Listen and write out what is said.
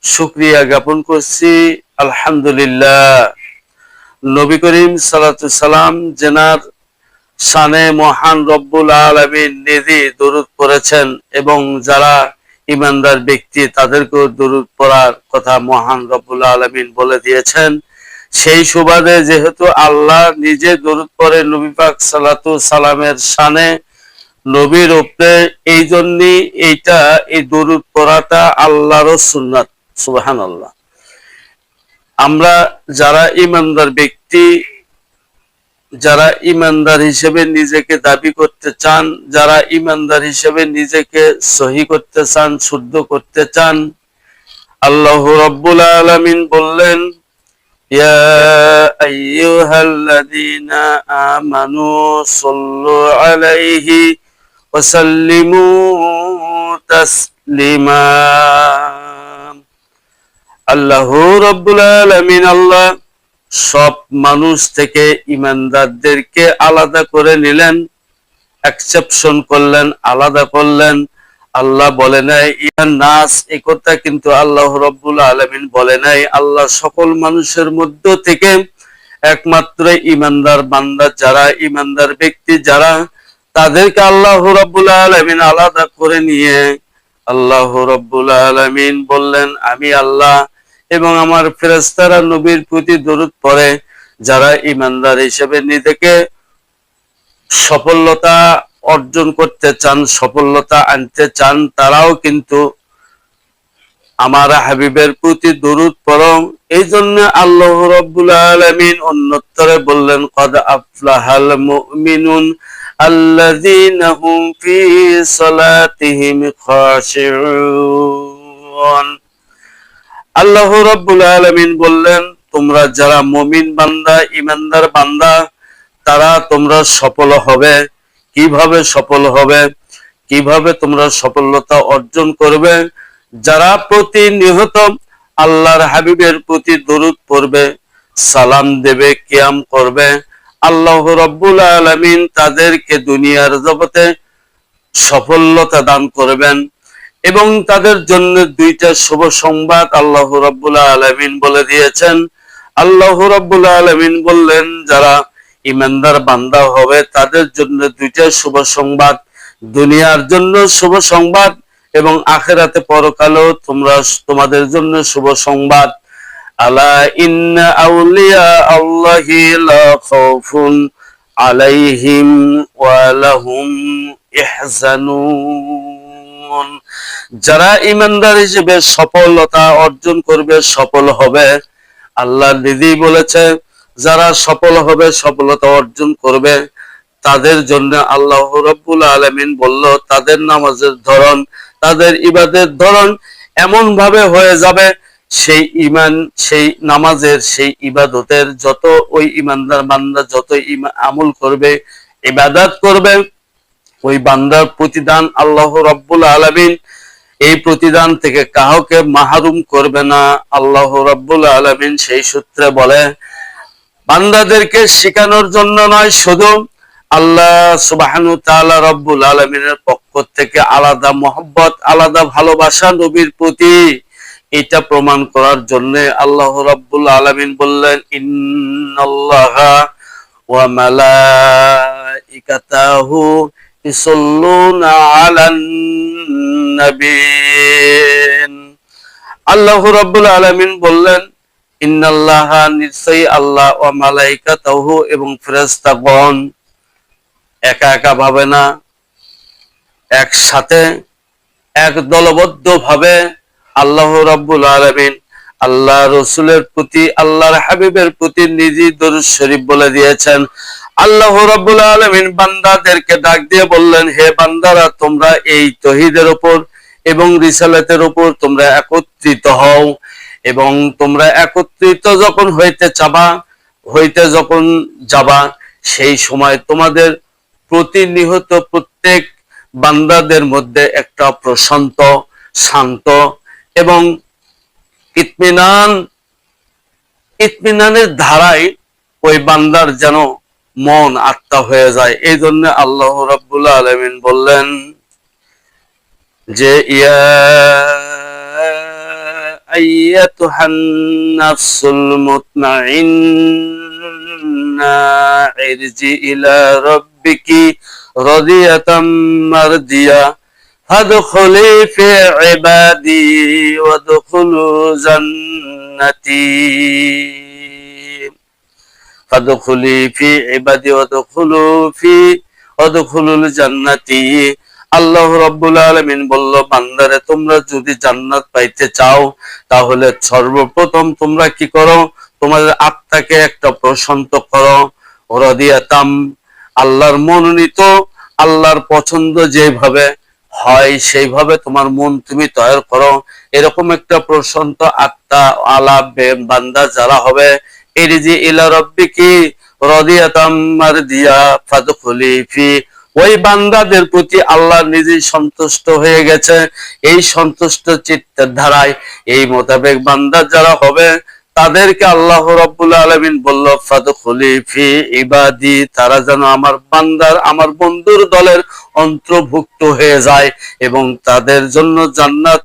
শুকরিয়া জ্ঞাপন করছি। আলহামদুলিল্লাহ। নবী করিম সাল্লাল্লাহু আলাইহি সাল্লাম যেনার শানে মহান রব্বুল আলামিন নিজে দরুদ পড়েছেন এবং যারা ঈমানদার ব্যক্তি তাদেরকেও দরুদ পড়ার কথা মহান রব্বুল আলামিন বলে দিয়েছেন। সেই সুবাদে যেহেতু আল্লাহ নিজে দরুদ পড়ে নবী পাক সাল্লাল্লাহু আলাইহি সাল্লামের শানে নবীর উপরে, এই জন্যই এই দরুদ পড়াটা আল্লাহর সুন্নাত। সুবহানাল্লাহ। আমরা যারা ঈমানদার ব্যক্তি, যারা ঈমানদার হিসেবে নিজেকে দাবি করতে চান, যারা ঈমানদার হিসেবে নিজেকে সহি করতে চান, শুদ্ধ করতে চান, আল্লাহ রাব্বুল আলামিন বললেন, ইয়া আইয়ুহাল্লাযীনা আমানু সাল্লু আলাইহি ওয়া সাল্লিমু তাসলিমা। আল্লাহ রাব্বুল আলামিন আল্লাহ সব মানুষ থেকে ঈমানদারদেরকে আলাদা করে নিলেন, এক্সেপশন করলেন, আলাদা করলেন। আল্লাহ বলে নাই ইয়া নাস, এই কথা কিন্তু আল্লাহ রাব্বুল আলামিন বলে নাই। আল্লাহ সকল মানুষের মধ্য থেকে একমাত্র ঈমানদার বান্দা যারা, ঈমানদার ব্যক্তি যারা, তাদেরকে আল্লাহ রাব্বুল আলামিন আলাদা করে নিয়ে আল্লাহ রাব্বুল আলামিন বললেন, আমি আল্লাহ এবং আমার ফেরেশতারা নবীর প্রতি দরুদ পড়ে। যারা ঈমানদার হিসেবে নিজেকে সফলতা অর্জন করতে চান, সফলতা আনতে চান, তারাও কিন্তু আমার হাবিবের প্রতি দরুদ পড়ো। এই জন্য আল্লাহ রাব্বুল আলামিন অন্যত্তরে বললেন, কদ আফলাহাল মুমিনুন আল্লাযীনা হুম ফি সালাতিহিম খাশিউন। আল্লাহ রাব্বুল আলামিন বললেন, তোমরা যারা মুমিন বান্দা, ঈমানদার বান্দা, তারা তোমরা সফল হবে। কিভাবে সফল হবে? কিভাবে তোমরা সফলতা অর্জন করবে? যারা প্রতিনিয়ত আল্লাহর হাবিবের প্রতি দরুদ পড়বে, সালাম দেবে, কিয়াম করবে, আল্লাহ রাব্বুল আলামিন তাদেরকে দুনিয়ার জগতে সফলতা দান করবেন। এবং তাদের জন্য দুইটা শুভ সংবাদ আল্লাহ রাব্বুল আলামিন বলে দিয়েছেন। আল্লাহ রাব্বুল আলামিন বললেন, যারা ঈমানদার বান্দা হবে তাদের জন্য দুইটা শুভ সংবাদ, দুনিয়ার জন্য শুভ সংবাদ এবং আখিরাতে পরকালেও তোমাদের জন্য শুভ সংবাদ। আলা ইন্না আউলিয়া আল্লাহি লা খাউফুন আলাইহিম ওয়া লাহুম ইহজানুন। যারা ঈমানদার হিসেবে সফলতা অর্জন করবে, সফল হবে, আল্লাহ নিজেই বলেছে যারা সফল হবে, সফলতা অর্জন করবে, তাদের জন্য আল্লাহ রাব্বুল আলামিন বলল, তাদের নামাজের ধরন, তাদের ইবাদতের ধরন এমন ভাবে হয়ে যাবে, সেই ঈমান, সেই নামাজের, সেই ইবাদতের যত ওই ঈমানদার বান্দা যত আমল করবে, ইবাদত করবে, ওই বান্দার প্রতিদান আল্লাহ রাব্বুল আলামিন এই প্রতিদান থেকে কাউকে মাহরুম করবে না। আল্লাহ রাব্বুল আলামিন সেই সূত্রে বলে, বান্দাদেরকে শিখানোর জন্য নয়, শুধু আল্লাহ সুবহানাহু ওয়া তাআলা রাব্বুল আলামিনের পক্ষ থেকে আলাদা মহব্বত, আলাদা ভালোবাসা নবীর প্রতি, এটা প্রমাণ করার জন্য আল্লাহ রাব্বুল আলামিন বললেন, ইন্নাল্লাহা ওয়া মালাইকাতাহু ইউসাল্লুনা আলান নবী। আল্লাহ রাব্বুল আলামিন বললেন, ইন্নাল্লাহা, নিশ্চয়ই আল্লাহ, ওয়া মালাইকাতাহু, এবং ফেরেশতাগণ, একা একা ভাবে না, একসাথে এক দলবদ্ধ ভাবে আল্লাহ রাব্বুল আলামিন আল্লাহ রসুলের প্রতি, আল্লাহর হাবিবের প্রতি নিজেই দরুদ শরীফ বলে দিয়েছেন। আল্লাহ রাব্বুল আলামিন বান্দাদেরকে ডাক দিয়ে বললেন, হে বান্দারা, তোমরা এই তৌহিদের উপর এবং রিসালাতের উপর তোমরা একত্রিত হও, এবং তোমরা একত্রিত যখন হইতে যখন যাবা, সেই সময় তোমাদের প্রতিনিয়ত প্রত্যেক বান্দাদের মধ্যে একটা প্রশান্ত, শান্ত এবং ইতমিনানের ধারায় ওই বান্দার যেন মন আত্মা হয়ে যায়। এই জন্য আল্লাহ রাব্বুল আলামিন বললেন যে, ইয়া আইয়াতুহান নাফসুল মুতমাইন্না ইরজি ইলা রাব্বিকি রাদিয়াতাম মারদিয়া ফাদখুলি ফি ইবাদি ওয়াদখুলু জান্নাতি ফাদখুলি ফি ইবাদি ওয়াদখুলুল জান্নাতি। আল্লাহ রাব্বুল আলামিন বলল, বান্দারে তোমরা যদি জান্নাত পাইতে চাও তাহলে সর্বপ্রথম তোমরা কি করো, তোমাদের আত্মাকে একটা প্রশান্ত করো। রাদিয়াতাম, আল্লাহর মনোনীত, আল্লাহর পছন্দ যেভাবে হয় সেইভাবে তোমার মন তুমি তৈরি করো। এরকম একটা প্রশান্ত আত্মা আলা বান্দা যারা হবে, ইরজি ইলা রাব্বিকি রাদিয়াতাম মারদিয়া ফাদখুলি ফি, ওই বান্দাদের প্রতি আল্লাহ নিজেই সন্তুষ্ট হয়ে গেছে। এই সন্তুষ্ট চিত্তের ধারায় এই মোতাবেক বান্দা যারা হবে তাদেরকে আল্লাহ রাব্বুল আলামিন বলল, ফাদখুলি ফি ইবাদি, তারা যেন আমার বান্দার, আমার বন্ধুর দলের অন্তর্ভুক্ত হয়ে যায় এবং তাদের জন্য জান্নাত